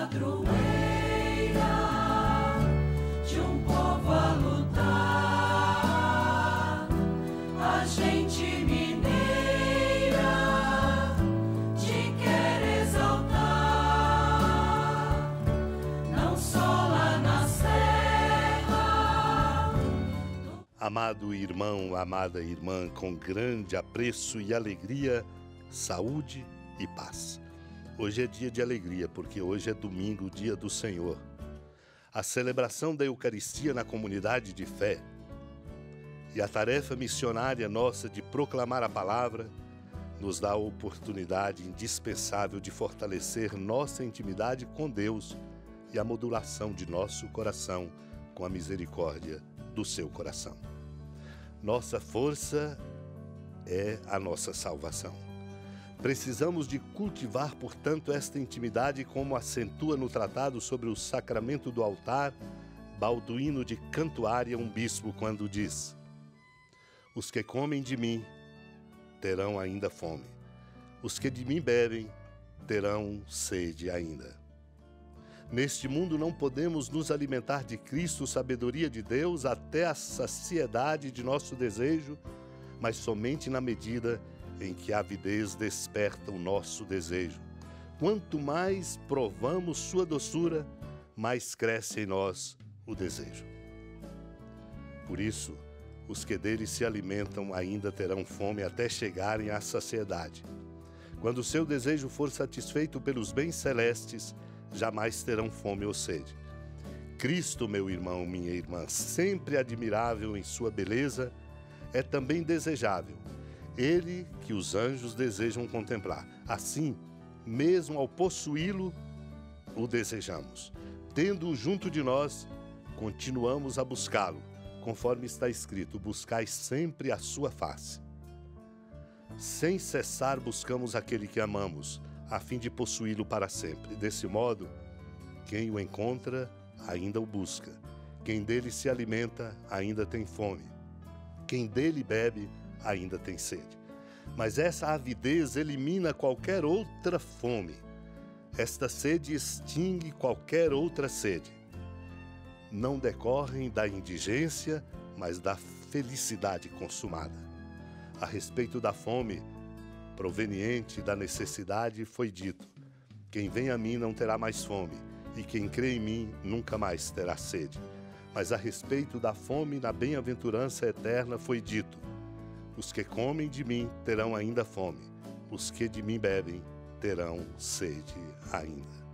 padroeira de um povo a lutar, a gente mineira te quer exaltar, não só lá na serra. Amado irmão, amada irmã, com grande apreço e alegria, saúde e paz. Hoje é dia de alegria, porque hoje é domingo, dia do Senhor. A celebração da Eucaristia na comunidade de fé e a tarefa missionária nossa de proclamar a palavra nos dá a oportunidade indispensável de fortalecer nossa intimidade com Deus e a modulação de nosso coração com a misericórdia do seu coração. Nossa força é a nossa salvação. Precisamos de cultivar, portanto, esta intimidade, como acentua no tratado sobre o sacramento do altar, Balduíno de Cantuária, um bispo, quando diz: os que comem de mim terão ainda fome, os que de mim bebem terão sede ainda. Neste mundo não podemos nos alimentar de Cristo, sabedoria de Deus, até a saciedade de nosso desejo, mas somente na medida em que a avidez desperta o nosso desejo. Quanto mais provamos sua doçura, mais cresce em nós o desejo. Por isso, os que dele se alimentam ainda terão fome até chegarem à saciedade. Quando seu desejo for satisfeito pelos bens celestes, jamais terão fome ou sede. Cristo, meu irmão, minha irmã, sempre admirável em sua beleza, é também desejável. Ele que os anjos desejam contemplar. Assim, mesmo ao possuí-lo, o desejamos. Tendo-o junto de nós, continuamos a buscá-lo, conforme está escrito: buscai sempre a sua face. Sem cessar buscamos aquele que amamos, a fim de possuí-lo para sempre. Desse modo, quem o encontra ainda o busca. Quem dele se alimenta ainda tem fome. Quem dele bebe ainda tem sede. Mas essa avidez elimina qualquer outra fome. Esta sede extingue qualquer outra sede. Não decorrem da indigência, mas da felicidade consumada. A respeito da fome proveniente da necessidade foi dito: quem vem a mim não terá mais fome, e quem crê em mim nunca mais terá sede. Mas a respeito da fome na bem-aventurança eterna foi dito: os que comem de mim terão ainda fome, os que de mim bebem terão sede ainda.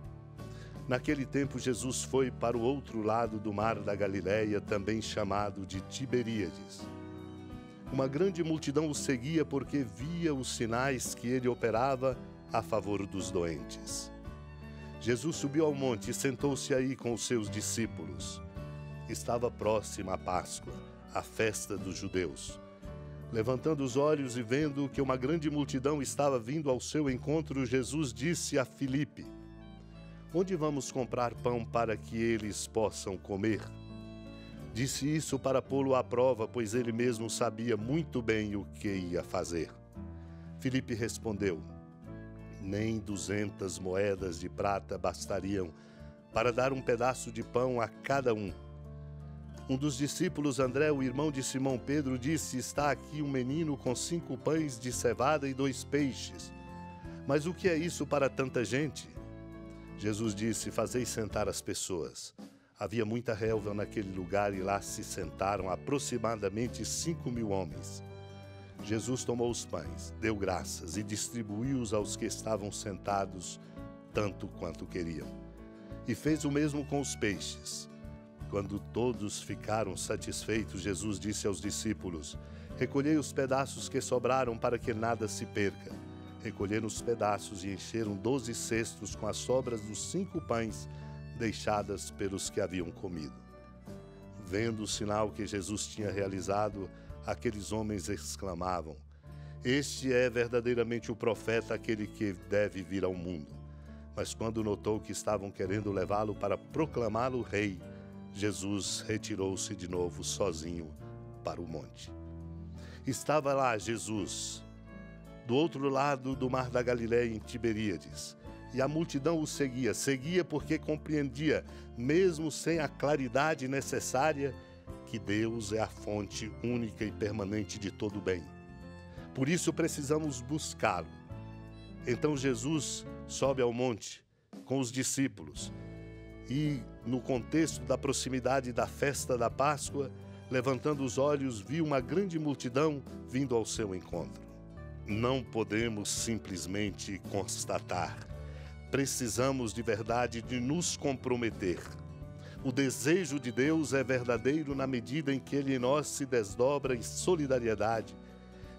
Naquele tempo, Jesus foi para o outro lado do mar da Galileia, também chamado de Tiberíades. Uma grande multidão o seguia porque via os sinais que ele operava a favor dos doentes. Jesus subiu ao monte e sentou-se aí com os seus discípulos. Estava próxima a Páscoa, a festa dos judeus. Levantando os olhos e vendo que uma grande multidão estava vindo ao seu encontro, Jesus disse a Filipe: onde vamos comprar pão para que eles possam comer? Disse isso para pô-lo à prova, pois ele mesmo sabia muito bem o que ia fazer. Filipe respondeu: nem 200 moedas de prata bastariam para dar um pedaço de pão a cada um. Um dos discípulos, André, o irmão de Simão Pedro, disse: está aqui um menino com 5 pães de cevada e 2 peixes. Mas o que é isso para tanta gente? Jesus disse: fazei sentar as pessoas. Havia muita relva naquele lugar e lá se sentaram aproximadamente 5.000 homens. Jesus tomou os pães, deu graças e distribuiu-os aos que estavam sentados, tanto quanto queriam. E fez o mesmo com os peixes. Quando todos ficaram satisfeitos, Jesus disse aos discípulos: recolhei os pedaços que sobraram para que nada se perca. Recolheram os pedaços e encheram 12 cestos com as sobras dos 5 pães deixadas pelos que haviam comido. Vendo o sinal que Jesus tinha realizado, aqueles homens exclamavam: este é verdadeiramente o profeta, aquele que deve vir ao mundo. Mas quando notou que estavam querendo levá-lo para proclamá-lo rei, Jesus retirou-se de novo sozinho para o monte. Estava lá Jesus, do outro lado do mar da Galileia, em Tiberíades, E a multidão o seguia. Seguia porque compreendia, mesmo sem a claridade necessária, que Deus é a fonte única e permanente de todo o bem. Por isso precisamos buscá-lo. Então Jesus sobe ao monte com os discípulos e, no contexto da proximidade da festa da Páscoa, levantando os olhos, viu uma grande multidão vindo ao seu encontro. Não podemos simplesmente constatar. Precisamos de verdade de nos comprometer. O desejo de Deus é verdadeiro na medida em que Ele em nós se desdobra em solidariedade,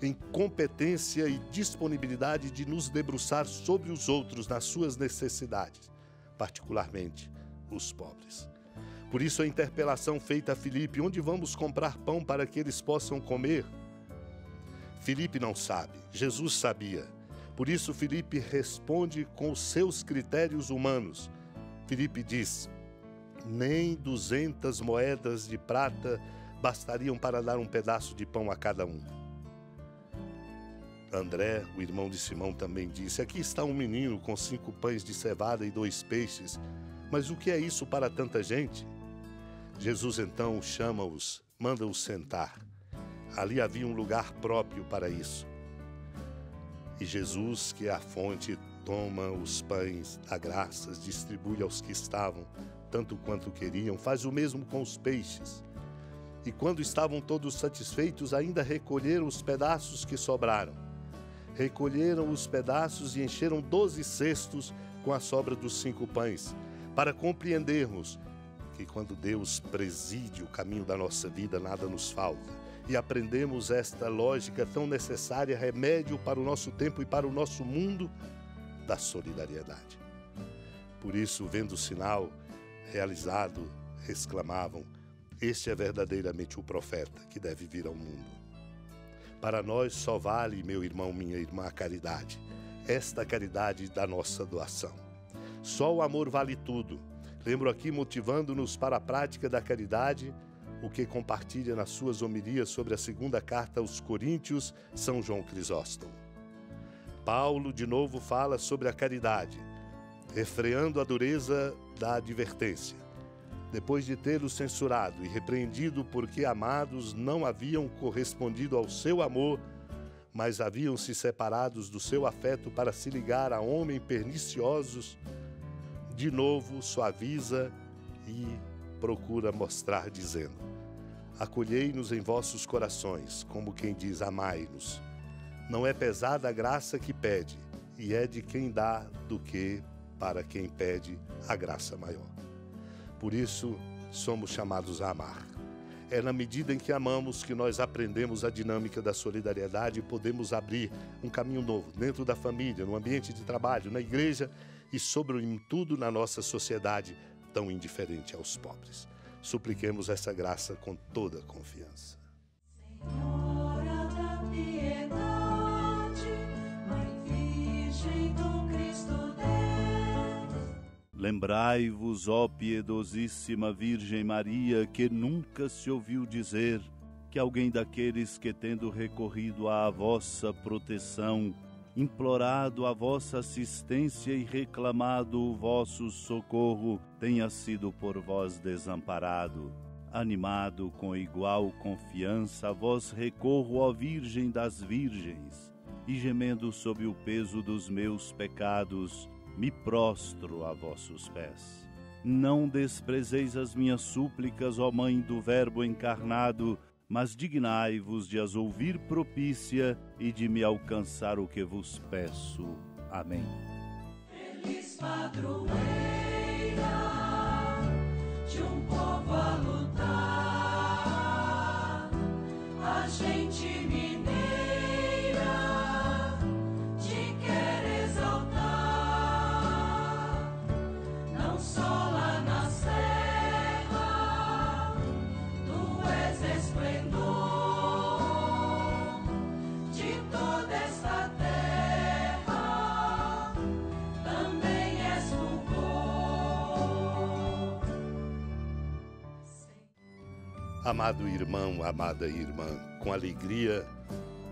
em competência e disponibilidade de nos debruçar sobre os outros nas suas necessidades, particularmente os pobres. Por isso a interpelação feita a Filipe: onde vamos comprar pão para que eles possam comer? Filipe não sabe, Jesus sabia. Por isso Filipe responde com os seus critérios humanos. Filipe diz: nem 200 moedas de prata bastariam para dar um pedaço de pão a cada um. André, o irmão de Simão, também disse: aqui está um menino com 5 pães de cevada e 2 peixes, mas o que é isso para tanta gente? Jesus então chama-os, manda-os sentar. Ali havia um lugar próprio para isso. E Jesus, que é a fonte, toma os pães, dá graças, distribui aos que estavam, tanto quanto queriam, faz o mesmo com os peixes. E quando estavam todos satisfeitos, ainda recolheram os pedaços que sobraram. Recolheram os pedaços e encheram 12 cestos com a sobra dos 5 pães, para compreendermos que quando Deus preside o caminho da nossa vida, nada nos falta. E aprendemos esta lógica tão necessária, remédio para o nosso tempo e para o nosso mundo, da solidariedade. Por isso, vendo o sinal realizado, exclamavam: este é verdadeiramente o profeta que deve vir ao mundo. Para nós só vale, meu irmão, minha irmã, a caridade. Esta caridade da nossa doação. Só o amor vale tudo. Lembro aqui, motivando-nos para a prática da caridade, o que compartilha nas suas homilias sobre a 2ª carta aos Coríntios, São João Crisóstomo. Paulo, de novo, fala sobre a caridade, refreando a dureza da advertência. Depois de tê-lo censurado e repreendido porque amados não haviam correspondido ao seu amor, mas haviam se separados do seu afeto para se ligar a homens perniciosos, de novo suaviza e procura mostrar, dizendo: acolhei-nos em vossos corações, como quem diz: amai-nos. Não é pesada a graça que pede, e é de quem dá do que para quem pede a graça maior. Por isso, somos chamados a amar. É na medida em que amamos que nós aprendemos a dinâmica da solidariedade e podemos abrir um caminho novo dentro da família, no ambiente de trabalho, na igreja e, sobretudo, na nossa sociedade tão indiferente aos pobres. Supliquemos essa graça com toda a confiança. Senhora da piedade, Mãe Virgem do Cristo Deus. Lembrai-vos, ó piedosíssima Virgem Maria, que nunca se ouviu dizer que alguém daqueles que, tendo recorrido à vossa proteção, implorado a vossa assistência e reclamado o vosso socorro, tenha sido por vós desamparado. Animado com igual confiança, a vós recorro, ó Virgem das Virgens, e gemendo sob o peso dos meus pecados, me prostro a vossos pés. Não desprezeis as minhas súplicas, ó Mãe do Verbo encarnado, mas dignai-vos de as ouvir propícia e de me alcançar o que vos peço. Amém. Feliz padroeira de um povo a lutar, a gente mineira te quer exaltar, não só lá na serra, tu és esplendor de toda esta terra, também és fulgor. Amado irmão, amada irmã, com alegria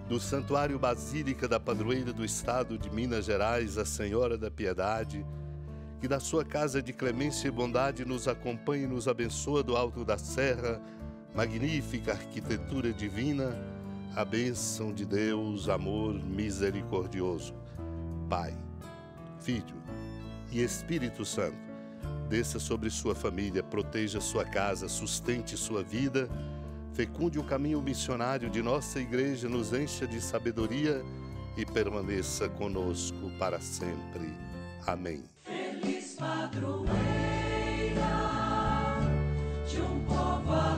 do Santuário Basílica da Padroeira do Estado de Minas Gerais, a Senhora da Piedade, que da sua casa de clemência e bondade nos acompanhe e nos abençoa do alto da serra, magnífica arquitetura divina, a bênção de Deus, amor misericordioso, Pai, Filho e Espírito Santo, desça sobre sua família, proteja sua casa, sustente sua vida, fecunde o caminho missionário de nossa igreja, nos encha de sabedoria e permaneça conosco para sempre. Amém. Feliz padroeira de um povo